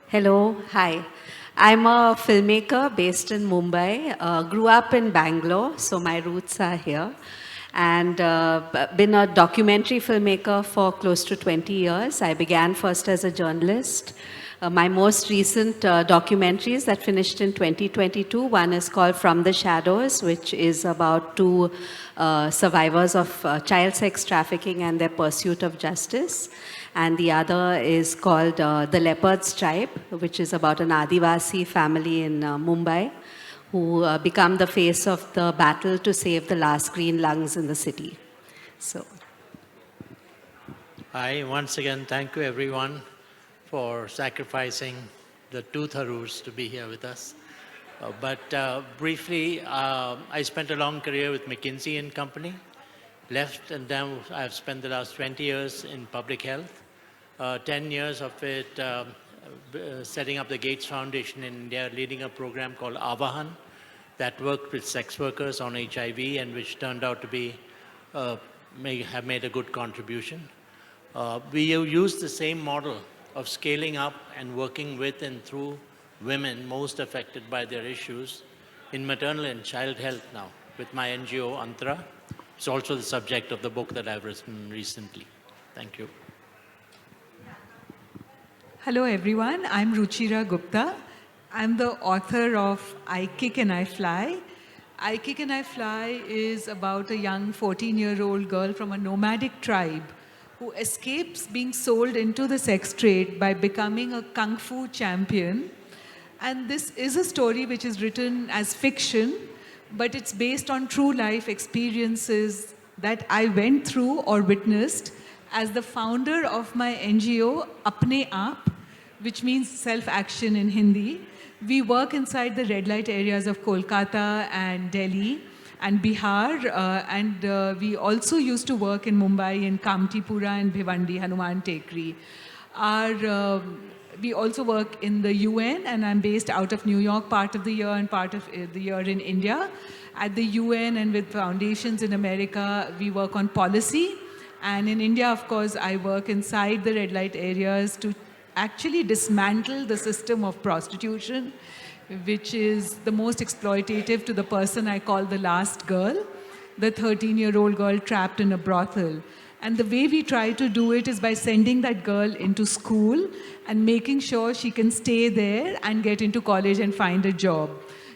Hello, hi. I'm a filmmaker based in Mumbai. Grew up in Bangalore, so my roots are here. And been a documentary filmmaker for close to 20 years. I began first as a journalist. My most recent documentaries that finished in 2022, one is called From the Shadows, which is about two survivors of child sex trafficking and their pursuit of justice. And the other is called The Leopard's Tribe, which is about an Adivasi family in Mumbai who become the face of the battle to save the last green lungs in the city. So, Hi, once again, thank you everyone for sacrificing the two Tharoors to be here with us. But briefly, I spent a long career with McKinsey and Company, left, and then I've spent the last 20 years in public health, 10 years of it setting up the Gates Foundation in India, leading a program called Avahan that worked with sex workers on HIV and which turned out to be, have made a good contribution. We use the same model of scaling up and working with and through women most affected by their issues in maternal and child health now with my NGO Antara. It's also the subject of the book that I've written recently. Thank you. Hello everyone, I'm Ruchira Gupta. I'm the author of I Kick and I Fly. I Kick and I Fly is about a young 14-year-old girl from a nomadic tribe who escapes being sold into the sex trade by becoming a kung fu champion. And this is a story which is written as fiction, but it's based on true life experiences that I went through or witnessed as the founder of my NGO, Apne Aap, which means self-action in Hindi. We work inside the red light areas of Kolkata and Delhi and Bihar, and we also used to work in Mumbai in Kamtipura and Bhiwandi, Hanuman Tekri. We also work in the UN, and I'm based out of New York part of the year and part of the year in India. At the UN and with foundations in America, we work on policy. And in India, of course, I work inside the red light areas to actually dismantle the system of prostitution, which is the most exploitative to the person I call the last girl, the 13-year-old girl trapped in a brothel. And the way we try to do it is by sending that girl into school and making sure she can stay there and get into college and find a job.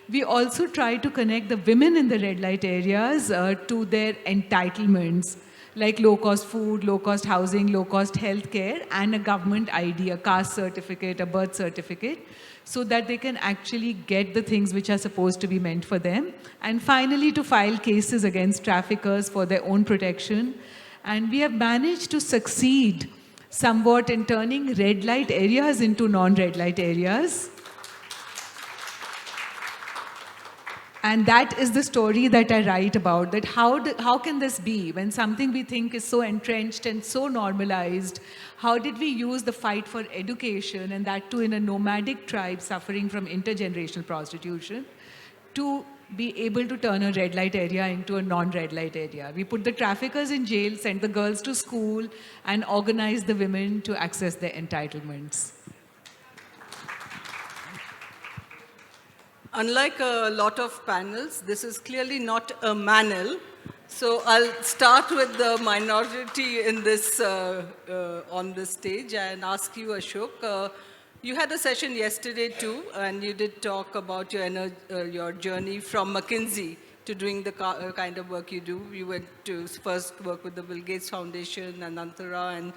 We also try to connect the women in the red light areas to their entitlements, like low-cost food, low-cost housing, low-cost healthcare, and a government ID, a caste certificate, a birth certificate, so that they can actually get the things which are supposed to be meant for them. And finally, to file cases against traffickers for their own protection. And we have managed to succeed somewhat in turning red light areas into non-red light areas. And that is the story that I write about, that how can this be when something we think is so entrenched and so normalized? How did we use the fight for education, and that too in a nomadic tribe suffering from intergenerational prostitution, to be able to turn a red light area into a non-red light area? We put the traffickers in jail, sent the girls to school, and organized the women to access their entitlements. Unlike a lot of panels, this is clearly not a manel. So I'll start with the minority in this, on this stage and ask you, Ashok. You had a session yesterday too, and you did talk about your journey from McKinsey to doing the kind of work you do. You went to first work with the Bill Gates Foundation and Antara, and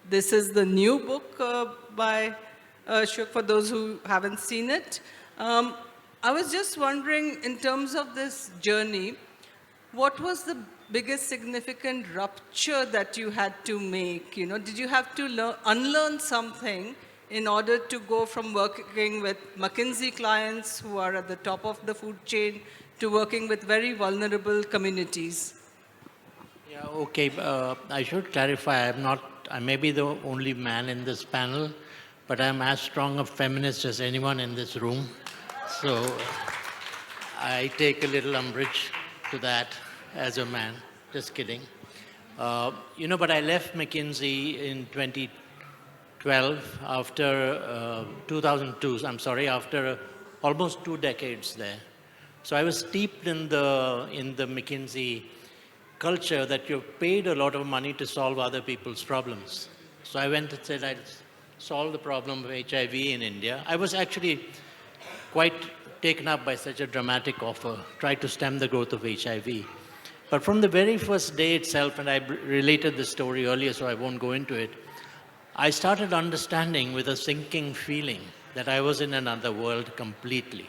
this is the new book by Ashok, for those who haven't seen it. I was just wondering, in terms of this journey, what was the biggest significant rupture that you had to make? You know, did you have to unlearn something in order to go from working with McKinsey clients who are at the top of the food chain to working with very vulnerable communities? Yeah, okay. I should clarify, I may be the only man in this panel, but I'm as strong a feminist as anyone in this room. So I take a little umbrage to that as a man. Just kidding. But I left McKinsey in 2012 2012, after 2002, I'm sorry, after almost 2 decades there. So I was steeped in the McKinsey culture that you're paid a lot of money to solve other people's problems. So I went and said I'd solve the problem of HIV in India. I was actually quite taken up by such a dramatic offer, tried to stem the growth of HIV. But from the very first day itself, and I related the story earlier, so I won't go into it, I started understanding with a sinking feeling that I was in another world completely.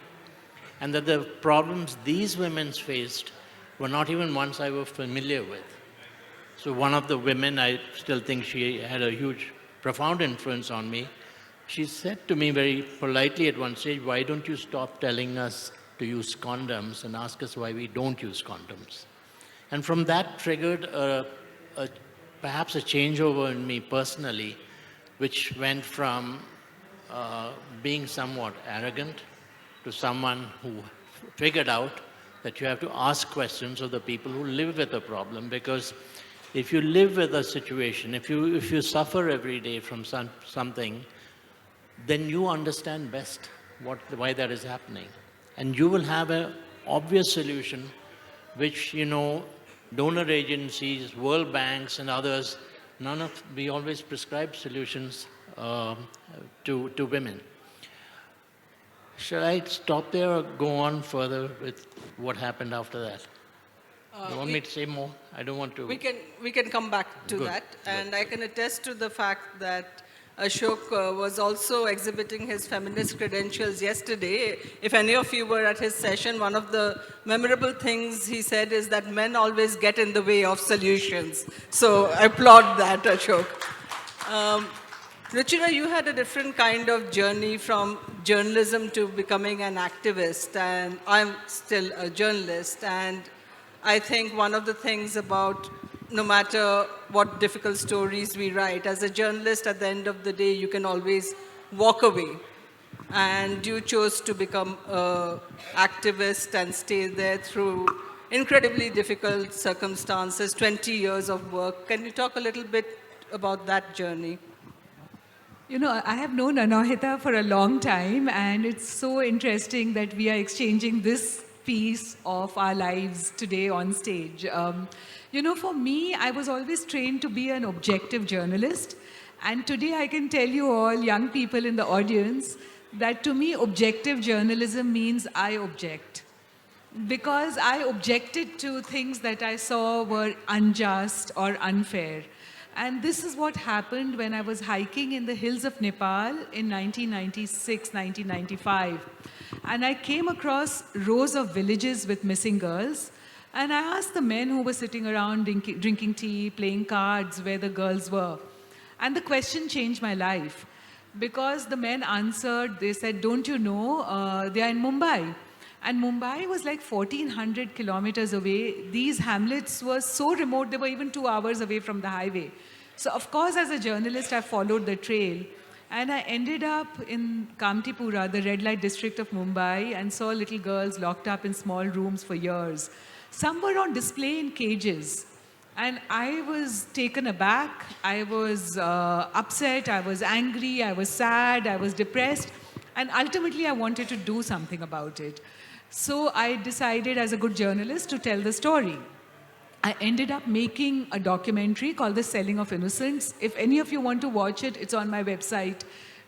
And that the problems these women faced were not even ones I was familiar with. So one of the women, I still think she had a huge, profound influence on me. She said to me very politely at one stage, why don't you stop telling us to use condoms and ask us why we don't use condoms? And from that triggered perhaps a changeover in me personally, which went from being somewhat arrogant to someone who figured out that you have to ask questions of the people who live with a problem, because if you live with a situation, if you suffer every day from something, then you understand best why that is happening. And you will have an obvious solution, which, donor agencies, World Banks and others, we always prescribe solutions to women. Shall I stop there or go on further with what happened after that? You want me to say more? I don't want to. We can come back to that. And I can attest to the fact that Ashok was also exhibiting his feminist credentials yesterday. If any of you were at his session, one of the memorable things he said is that men always get in the way of solutions. So I applaud that, Ashok. Ruchira, you had a different kind of journey from journalism to becoming an activist, and I'm still a journalist. And I think one of the things about no matter what difficult stories we write, as a journalist, at the end of the day, you can always walk away. And you chose to become an activist and stay there through incredibly difficult circumstances, 20 years of work. Can you talk a little bit about that journey? I have known Aunohita for a long time, and it's so interesting that we are exchanging this piece of our lives today on stage. For me, I was always trained to be an objective journalist. And today I can tell you all, young people in the audience, that to me, objective journalism means I object. Because I objected to things that I saw were unjust or unfair. And this is what happened when I was hiking in the hills of Nepal in 1996, 1995. And I came across rows of villages with missing girls. And I asked the men who were sitting around drinking tea, playing cards, where the girls were. And the question changed my life. Because the men answered, they said, don't you know, they are in Mumbai. And Mumbai was like 1,400 kilometers away. These hamlets were so remote, they were even 2 hours away from the highway. So of course, as a journalist, I followed the trail. And I ended up in Kamtipura, the red light district of Mumbai, and saw little girls locked up in small rooms for years. Some were on display in cages. And I was taken aback. I was upset. I was angry. I was sad. I was depressed. And ultimately, I wanted to do something about it. So I decided as a good journalist to tell the story. I ended up making a documentary called The Selling of Innocence. If any of you want to watch it, it's on my website,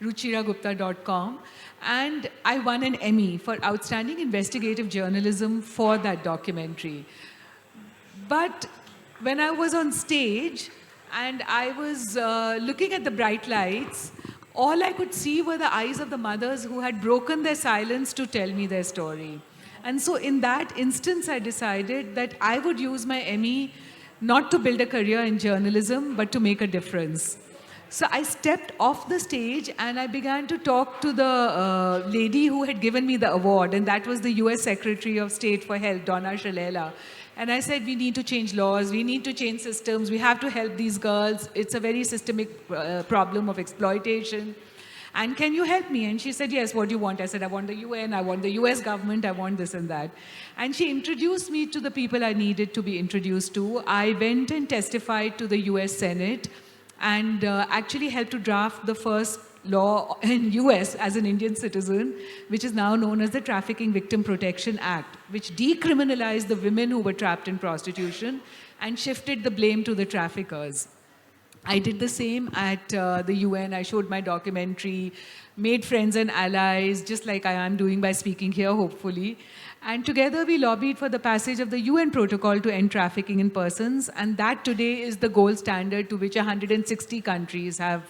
ruchiragupta.com. And I won an Emmy for Outstanding Investigative Journalism for that documentary. But when I was on stage and I was looking at the bright lights, all I could see were the eyes of the mothers who had broken their silence to tell me their story. And so in that instance, I decided that I would use my Emmy not to build a career in journalism, but to make a difference. So I stepped off the stage and I began to talk to the lady who had given me the award, and that was the US Secretary of State for Health, Donna Shalala. And I said, we need to change laws, we need to change systems, we have to help these girls. It's a very systemic problem of exploitation. And can you help me? And she said, yes, what do you want? I said, I want the UN, I want the US government, I want this and that. And she introduced me to the people I needed to be introduced to. I went and testified to the US Senate. and actually helped to draft the first law in US as an Indian citizen, which is now known as the Trafficking Victim Protection Act, which decriminalized the women who were trapped in prostitution and shifted the blame to the traffickers. I did the same at the UN. I showed my documentary, made friends and allies, just like I am doing by speaking here, hopefully. And together we lobbied for the passage of the UN protocol to end trafficking in persons. And that today is the gold standard to which 160 countries have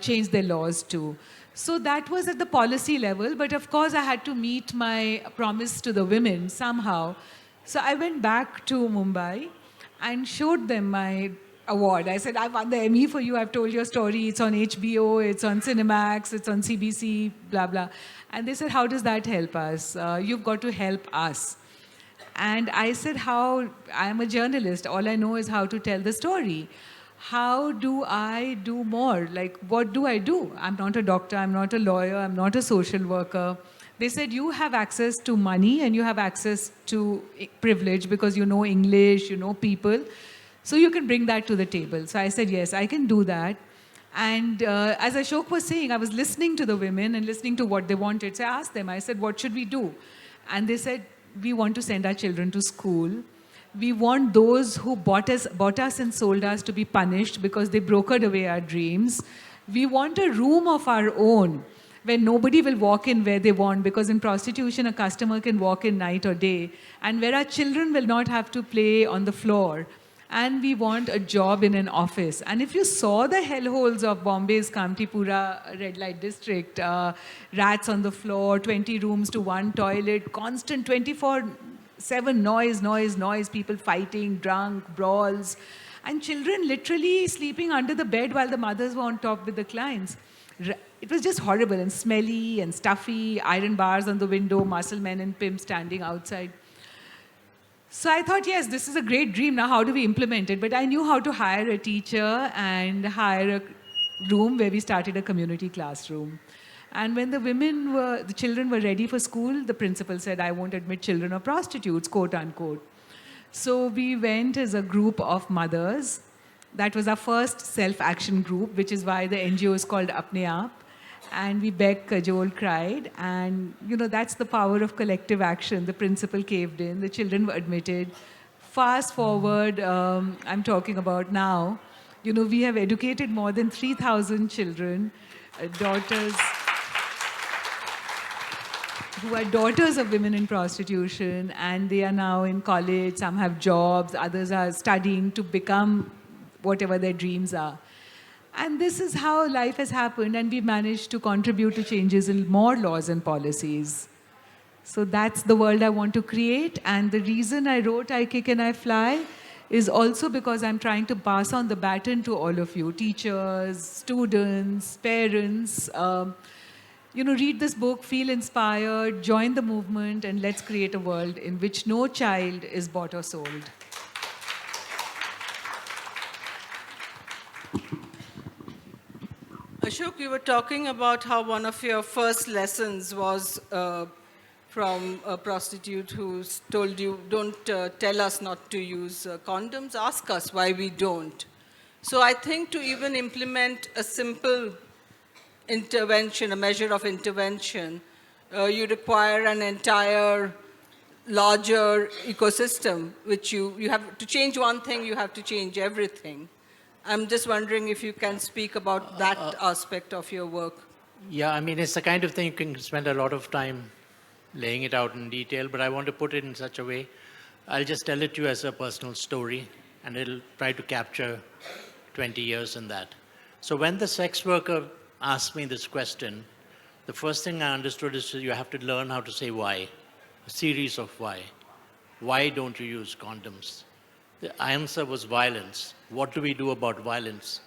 changed their laws to. So that was at the policy level. But of course, I had to meet my promise to the women somehow. So I went back to Mumbai and showed them my award. I said, I won the Emmy for you. I've told your story. It's on HBO, it's on Cinemax, it's on CBC, blah, blah. And they said, how does that help us? You've got to help us. And I said, how? I'm a journalist. All I know is how to tell the story. How do I do more? Like, what do I do? I'm not a doctor. I'm not a lawyer. I'm not a social worker. They said, you have access to money and you have access to privilege because you know English, you know people. So you can bring that to the table. So I said, yes, I can do that. And as Ashok was saying, I was listening to the women and listening to what they wanted. So I asked them, I said, what should we do? And they said, we want to send our children to school. We want those who bought us and sold us to be punished because they brokered away our dreams. We want a room of our own where nobody will walk in where they want, because in prostitution, a customer can walk in night or day, and where our children will not have to play on the floor. And we want a job in an office. And if you saw the hellholes of Bombay's Kamtipura red light district, rats on the floor, 20 rooms to one toilet, constant 24/7 noise, people fighting, drunk, brawls, and children literally sleeping under the bed while the mothers were on top with the clients. It was just horrible and smelly and stuffy, iron bars on the window, muscle men and pimps standing outside. So I thought, yes, this is a great dream. Now, how do we implement it? But I knew how to hire a teacher and hire a room where we started a community classroom. And when the children were ready for school, the principal said, I won't admit children or prostitutes, quote unquote. So we went as a group of mothers. That was our first self-action group, which is why the NGO is called Apne Aap. And we begged, cajoled, cried. And, that's the power of collective action. The principal caved in. The children were admitted. Fast forward, I'm talking about now, we have educated more than 3,000 children, daughters, who are daughters of women in prostitution. And they are now in college. Some have jobs. Others are studying to become whatever their dreams are. And this is how life has happened, and we managed to contribute to changes in more laws and policies. So that's the world I want to create, and the reason I wrote I Kick and I Fly is also because I'm trying to pass on the baton to all of you, teachers, students, parents. Read this book, feel inspired, join the movement, and let's create a world in which no child is bought or sold. Ashok, you were talking about how one of your first lessons was from a prostitute who told you, don't tell us not to use condoms, ask us why we don't. So I think to even implement a simple intervention, a measure of intervention, you require an entire larger ecosystem, which you have to change one thing, you have to change everything. I'm just wondering if you can speak about that aspect of your work. Yeah, I mean, it's the kind of thing you can spend a lot of time laying it out in detail, but I want to put it in such a way. I'll just tell it to you as a personal story, and it'll try to capture 20 years in that. So when the sex worker asked me this question, the first thing I understood is you have to learn how to say why, a series of why. Why don't you use condoms? The answer was violence. What do we do about violence?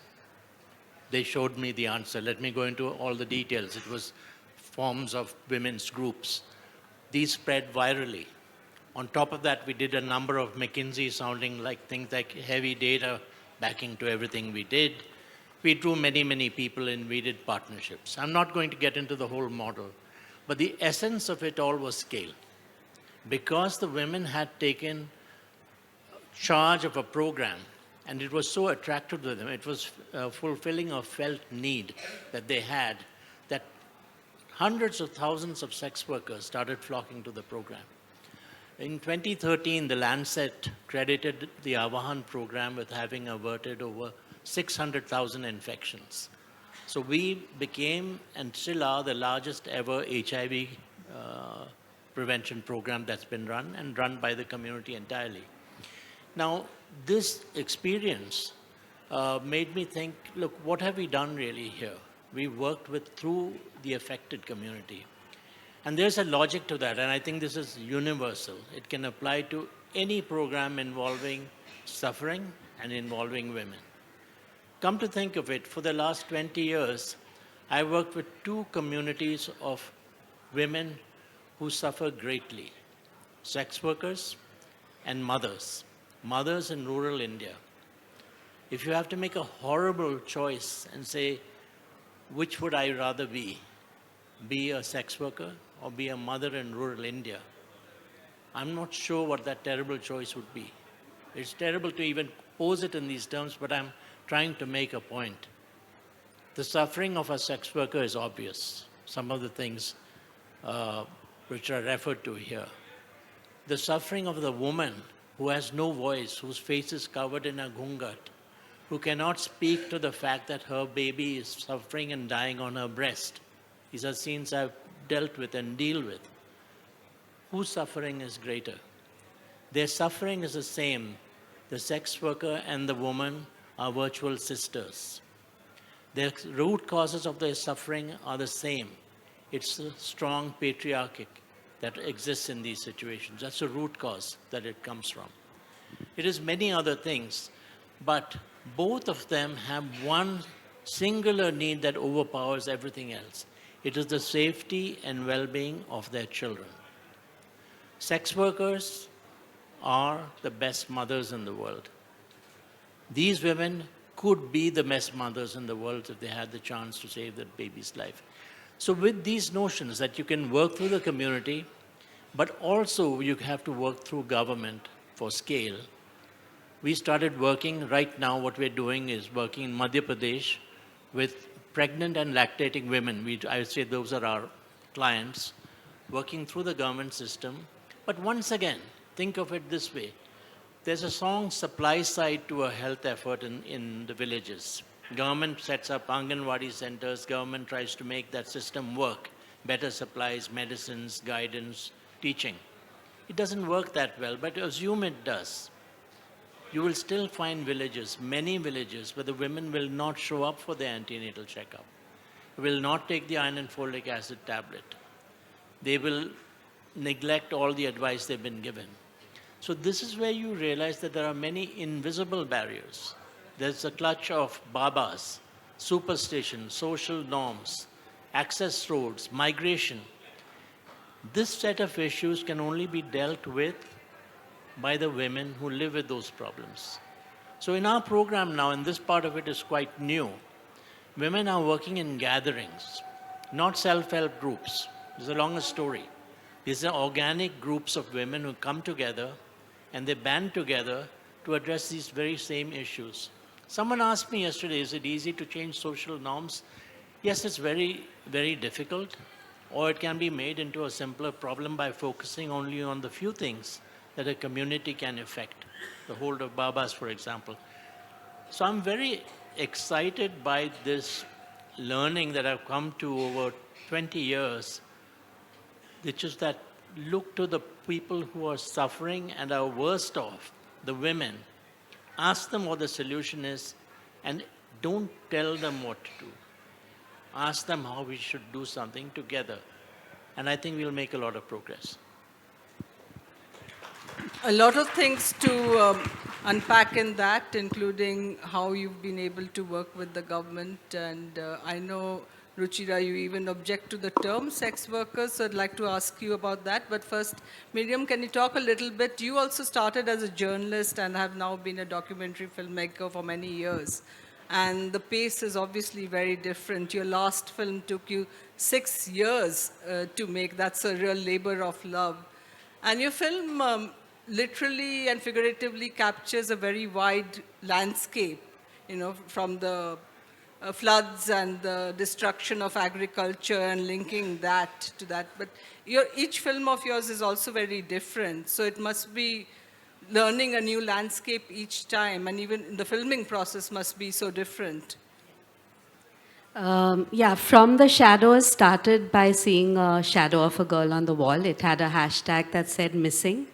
They showed me the answer. Let me go into all the details. It was forms of women's groups. These spread virally. On top of that, we did a number of McKinsey sounding like things like heavy data backing to everything we did. We drew many, many people in. We did partnerships. I'm not going to get into the whole model, but the essence of it all was scale. Because the women had taken charge of a program, And it was so attractive to them. It was fulfilling a felt need that they had, that hundreds of thousands of sex workers started flocking to the program. In 2013, the Lancet credited the Avahan program with having averted over 600,000 infections. So we became and still are the largest ever HIV prevention program that's been run, and run by the community entirely. Now, this experience made me think, look, what have we done really here? We worked through the affected community. And there's a logic to that, and I think this is universal. It can apply to any program involving suffering and involving women. Come to think of it, for the last 20 years, I worked with two communities of women who suffer greatly: sex workers and mothers in rural India. If you have to make a horrible choice and say, which would I rather be a sex worker or be a mother in rural India, I'm not sure what that terrible choice would be. It's terrible to even pose it in these terms, but I'm trying to make a point. The suffering of a sex worker is obvious. Some of the things which are referred to here. The suffering of the woman who has no voice, whose face is covered in a ghungat, who cannot speak to the fact that her baby is suffering and dying on her breast. These are scenes I've dealt with and deal with. Whose suffering is greater? Their suffering is the same. The sex worker and the woman are virtual sisters. The root causes of their suffering are the same. It's the strong patriarchy that exists in these situations. That's the root cause that it comes from. It is many other things, but both of them have one singular need that overpowers everything else. It is the safety and well-being of their children. Sex workers are the best mothers in the world. These women could be the best mothers in the world if they had the chance to save that baby's life. So with these notions that you can work through the community, but also you have to work through government for scale, we started working. Right now what we're doing is working in Madhya Pradesh with pregnant and lactating women. I would say those are our clients, working through the government system. But once again, think of it this way. There's a strong supply side to a health effort in the villages. Government sets up Anganwadi centers. Government tries to make that system work. Better supplies, medicines, guidance, teaching. It doesn't work that well, but assume it does. You will still find villages, many villages, where the women will not show up for their antenatal checkup, will not take the iron and folic acid tablet. They will neglect all the advice they've been given. So this is where you realize that there are many invisible barriers. There's a clutch of babas, superstition, social norms, access roads, migration. This set of issues can only be dealt with by the women who live with those problems. So in our program now, and this part of it is quite new, women are working in gatherings, not self-help groups. It's a longer story. These are organic groups of women who come together and they band together to address these very same issues. Someone asked me yesterday, is it easy to change social norms? Yes, it's very, very difficult, or it can be made into a simpler problem by focusing only on the few things that a community can affect. The hold of babas, for example. So I'm very excited by this learning that I've come to over 20 years, which is that look to the people who are suffering and are worst off, the women. Ask them what the solution is and don't tell them what to do. Ask them how we should do something together. And I think we'll make a lot of progress. A lot of things to unpack in that, including how you've been able to work with the government. And I know, Ruchira, you even object to the term sex workers, so I'd like to ask you about that. But first, Miriam, can you talk a little bit? You also started as a journalist and have now been a documentary filmmaker for many years. And the pace is obviously very different. Your last film took you 6 years to make. That's a real labor of love. And your film literally and figuratively captures a very wide landscape, from the floods and the destruction of agriculture and linking that to that. But each film of yours is also very different, so it must be learning a new landscape each time, and even the filming process must be so different. Yeah, From the Shadows started by seeing a shadow of a girl on the wall. It had a hashtag that said missing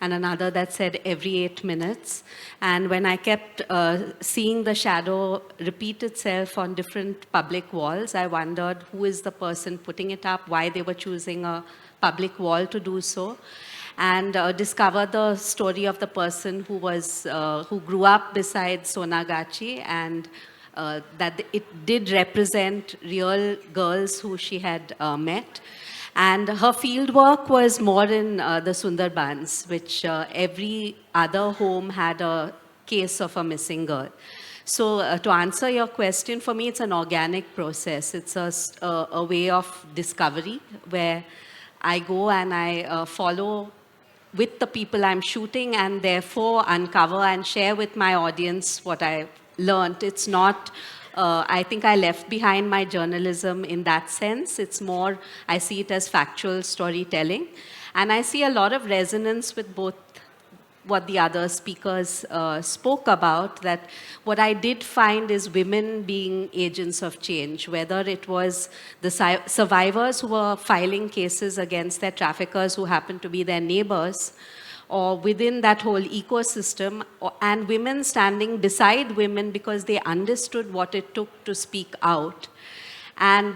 and another that said every 8 minutes. And when I kept seeing the shadow repeat itself on different public walls, I wondered who is the person putting it up, why they were choosing a public wall to do so. And discovered the story of the person who grew up beside Sonagachi, and that it did represent real girls who she had met. And her field work was more in the Sundarbans, which every other home had a case of a missing girl. So to answer your question, for me, it's an organic process. It's a way of discovery where I go and I follow with the people I'm shooting, and therefore uncover and share with my audience what I learned. It's not, I think I left behind my journalism in that sense. It's more, I see it as factual storytelling. And I see a lot of resonance with both what the other speakers spoke about, that what I did find is women being agents of change, whether it was the survivors who were filing cases against their traffickers who happened to be their neighbors, or within that whole ecosystem, and women standing beside women because they understood what it took to speak out. And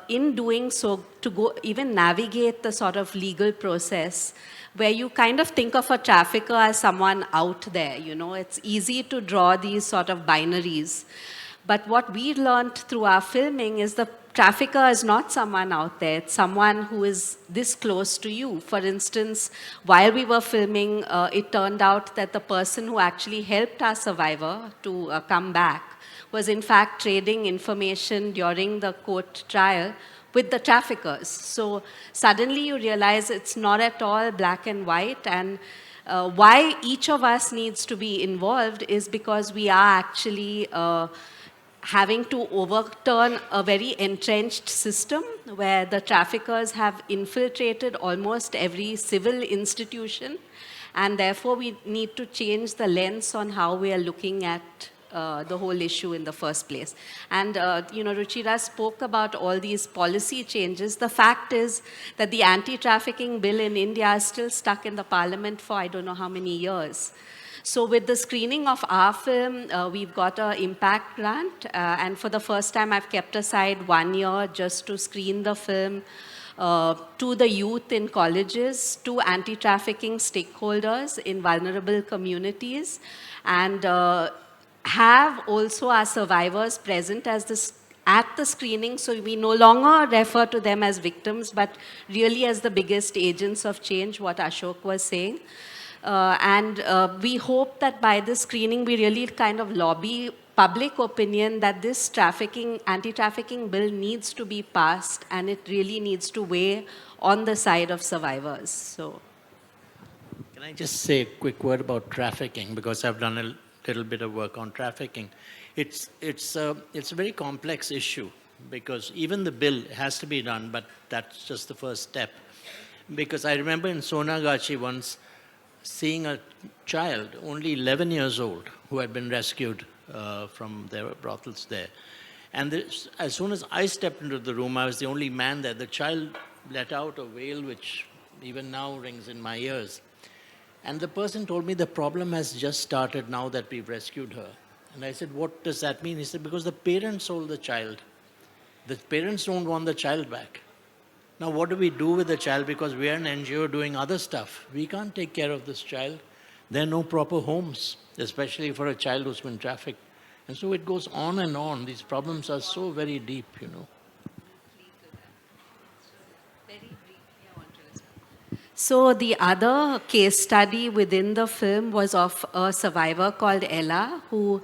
in doing so, to go even navigate the sort of legal process where you kind of think of a trafficker as someone out there, it's easy to draw these sort of binaries. But what we learned through our filming is the trafficker is not someone out there, it's someone who is this close to you. For instance, while we were filming, it turned out that the person who actually helped our survivor to come back was in fact trading information during the court trial with the traffickers. So suddenly you realize it's not at all black and white, and why each of us needs to be involved is because we are actually having to overturn a very entrenched system where the traffickers have infiltrated almost every civil institution, and therefore we need to change the lens on how we are looking at the whole issue in the first place. And, Ruchira spoke about all these policy changes. The fact is that the anti-trafficking bill in India is still stuck in the parliament for I don't know how many years. So with the screening of our film, we've got an impact grant. And for the first time, I've kept aside 1 year just to screen the film to the youth in colleges, to anti-trafficking stakeholders in vulnerable communities, and have also our survivors present at the screening, so we no longer refer to them as victims, but really as the biggest agents of change, what Ashok was saying. And we hope that by this screening, we really kind of lobby public opinion that this anti-trafficking bill needs to be passed, and it really needs to weigh on the side of survivors. So, can I just say a quick word about trafficking, because I've done a little bit of work on trafficking. It's a very complex issue, because even the bill has to be done, but that's just the first step. Because I remember in Sonagachi once seeing a child, only 11 years old, who had been rescued from their brothels there. And as soon as I stepped into the room, I was the only man there. The child let out a wail which even now rings in my ears. And the person told me the problem has just started now that we've rescued her. And I said, what does that mean? He said, because the parents sold the child. The parents don't want the child back. Now, what do we do with the child? Because we are an NGO doing other stuff. We can't take care of this child. There are no proper homes, especially for a child who's been trafficked. And so it goes on and on. These problems are so very deep, So the other case study within the film was of a survivor called Ella, who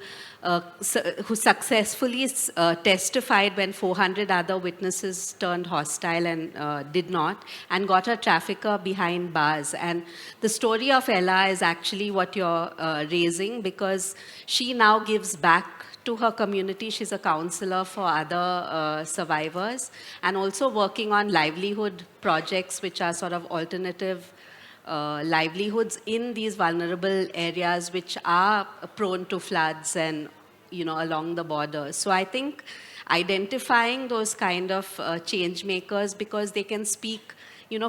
successfully testified when 400 other witnesses turned hostile and did not, and got a trafficker behind bars. And the story of Ella is actually what you're raising, because she now gives back to her community. She's a counselor for other survivors, and also working on livelihood projects, which are sort of alternative livelihoods in these vulnerable areas which are prone to floods and, along the border. So I think identifying those kind of change makers, because they can speak.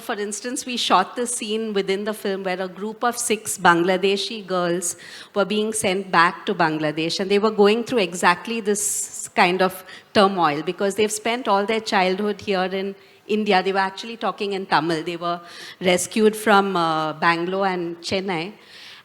For instance, we shot the scene within the film where a group of 6 Bangladeshi girls were being sent back to Bangladesh, and they were going through exactly this kind of turmoil because they've spent all their childhood here in India. They were actually talking in Tamil. They were rescued from Bangalore and Chennai.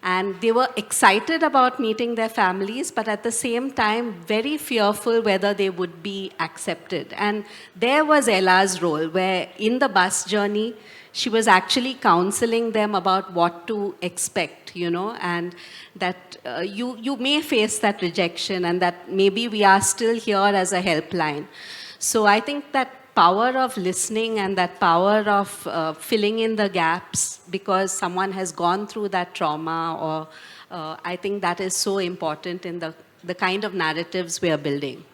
And they were excited about meeting their families, but at the same time, very fearful whether they would be accepted. And there was Ella's role, where in the bus journey, she was actually counseling them about what to expect, and that you may face that rejection, and that maybe we are still here as a helpline. So I think that power of listening and that power of filling in the gaps because someone has gone through that trauma, or I think that is so important in the kind of narratives we are building.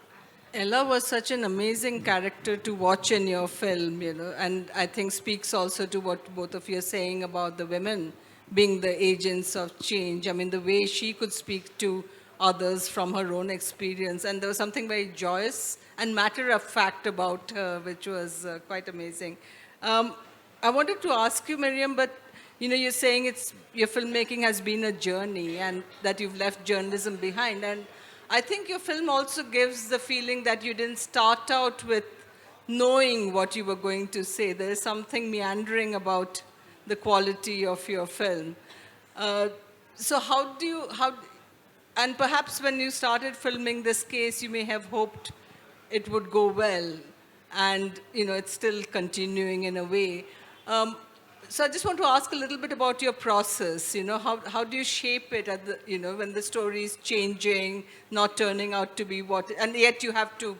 Ella was such an amazing character to watch in your film, and I think speaks also to what both of you are saying about the women being the agents of change. I mean, the way she could speak to others from her own experience, and there was something very joyous and matter-of-fact about her, which was quite amazing. I wanted to ask you, Miriam, but you're saying your filmmaking has been a journey and that you've left journalism behind. And I think your film also gives the feeling that you didn't start out with knowing what you were going to say. There is something meandering about the quality of your film. So and perhaps when you started filming this case, you may have hoped it would go well, and it's still continuing in a way. So I just want to ask a little bit about your process. How do you shape it at when the story is changing, not turning out to be what, and yet you have to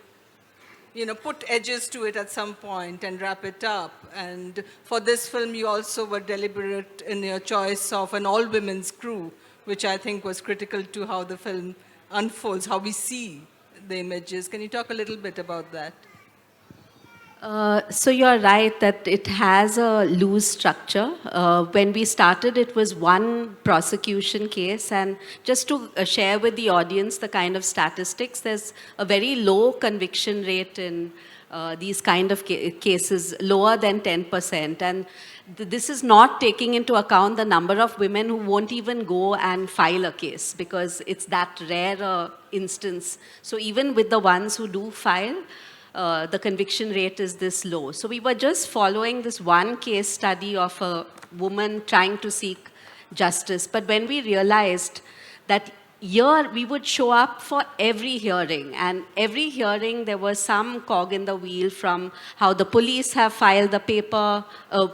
put edges to it at some point and wrap it up. And for this film, you also were deliberate in your choice of an all-women's crew, which I think was critical to how the film unfolds, how we see the images. Can you talk a little bit about that? So you're right that it has a loose structure. When we started, it was one prosecution case, and just to share with the audience the kind of statistics, there's a very low conviction rate in these kind of cases, lower than 10%. And this is not taking into account the number of women who won't even go and file a case because it's that rare instance. So even with the ones who do file, the conviction rate is this low. So we were just following this one case study of a woman trying to seek justice. But when we realized that we would show up for every hearing, and every hearing there was some cog in the wheel, from how the police have filed the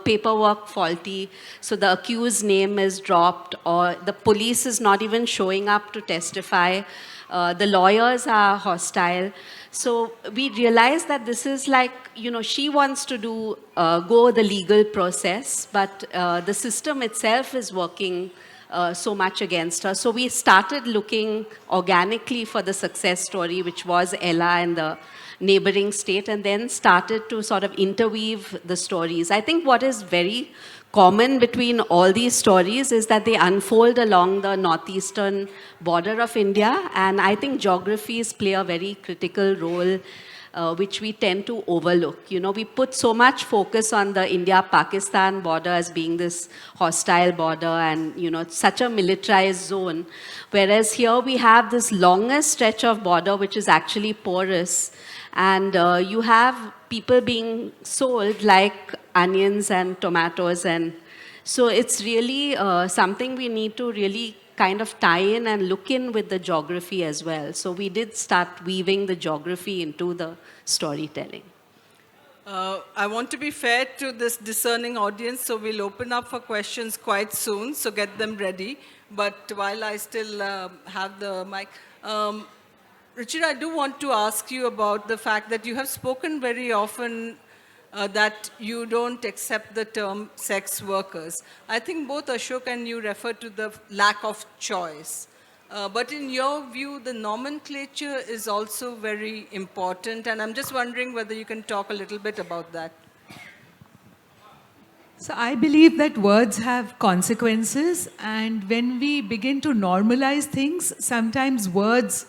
paperwork faulty, so the accused's name is dropped, or the police is not even showing up to testify. The lawyers are hostile. So we realized that this is like, she wants to go the legal process, but the system itself is working so much against her. So we started looking organically for the success story, which was Ella and the neighboring state, and then started to sort of interweave the stories. I think what is very common between all these stories is that they unfold along the northeastern border of India, and I think geographies play a very critical role, which we tend to overlook. We put so much focus on the India-Pakistan border as being this hostile border and, such a militarized zone, whereas here we have this longest stretch of border which is actually porous, and you have people being sold like onions and tomatoes, and so it's really something we need to really kind of tie in and look in with the geography as well. So we did start weaving the geography into the storytelling. I want to be fair to this discerning audience, so we'll open up for questions quite soon, so get them ready. But while I still have the mic, Ruchira, I do want to ask you about the fact that you have spoken very often that you don't accept the term sex workers. I think both Ashok and you refer to the lack of choice. But in your view, the nomenclature is also very important, and I'm just wondering whether you can talk a little bit about that. So I believe that words have consequences, and when we begin to normalize things, sometimes words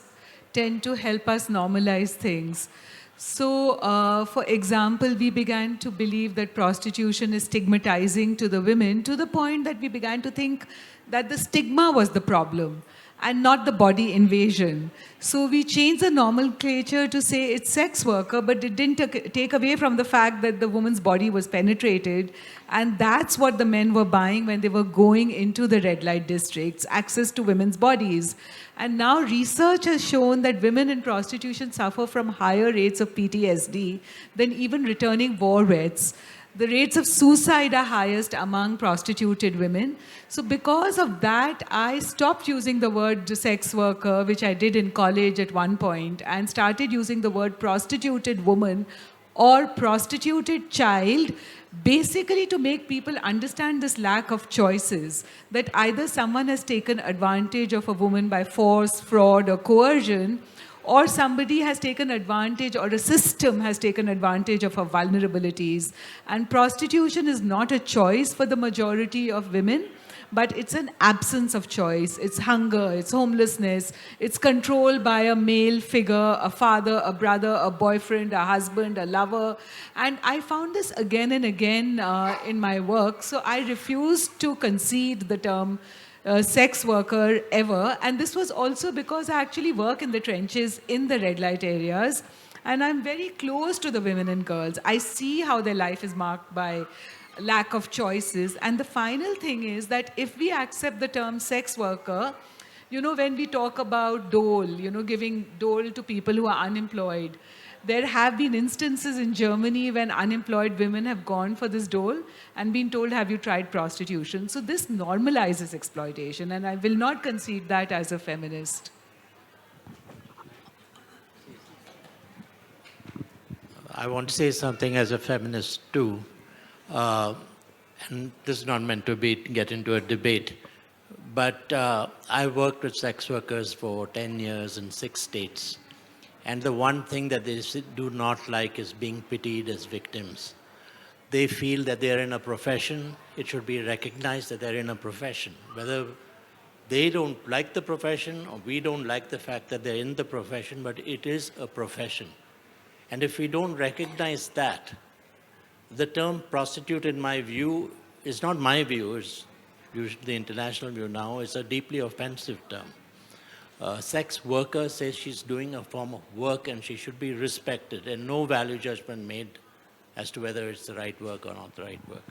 tend to help us normalize things. So, for example, we began to believe that prostitution is stigmatizing to the women, to the point that we began to think that the stigma was the problem and not the body invasion. So we changed the nomenclature to say it's sex worker, but it didn't take away from the fact that the woman's body was penetrated. And that's what the men were buying when they were going into the red light districts, access to women's bodies. And now research has shown that women in prostitution suffer from higher rates of PTSD than even returning war vets. The rates of suicide are highest among prostituted women. So because of that, I stopped using the word sex worker, which I did in college at one point, and started using the word prostituted woman or prostituted child, basically to make people understand this lack of choices, that either someone has taken advantage of a woman by force, fraud, or coercion, or somebody has taken advantage, or a system has taken advantage of her vulnerabilities. And prostitution is not a choice for the majority of women, but it's an absence of choice. It's hunger, it's homelessness, it's control by a male figure, a father, a brother, a boyfriend, a husband, a lover. And I found this again and again in my work, so I refused to concede the term sex worker ever. And this was also because I actually work in the trenches in the red light areas, and I'm very close to the women and girls. I see how their life is marked by lack of choices. And the final thing is that if we accept the term sex worker, you know, when we talk about dole, you know, giving dole to people who are unemployed, there have been instances in Germany when unemployed women have gone for this dole and been told, have you tried prostitution? So this normalizes exploitation, and I will not concede that as a feminist. I want to say something as a feminist too. And this is not meant to get into a debate, but I worked with sex workers for 10 years in 6 states. And the one thing that they do not like is being pitied as victims. They feel that they're in a profession, it should be recognized that they're in a profession. Whether they don't like the profession or we don't like the fact that they're in the profession, but it is a profession. And if we don't recognize that, the term prostitute, in my view, is not my view, it's usually the international view now, is a deeply offensive term. Sex worker says she's doing a form of work and she should be respected, and no value judgment made as to whether it's the right work or not the right work.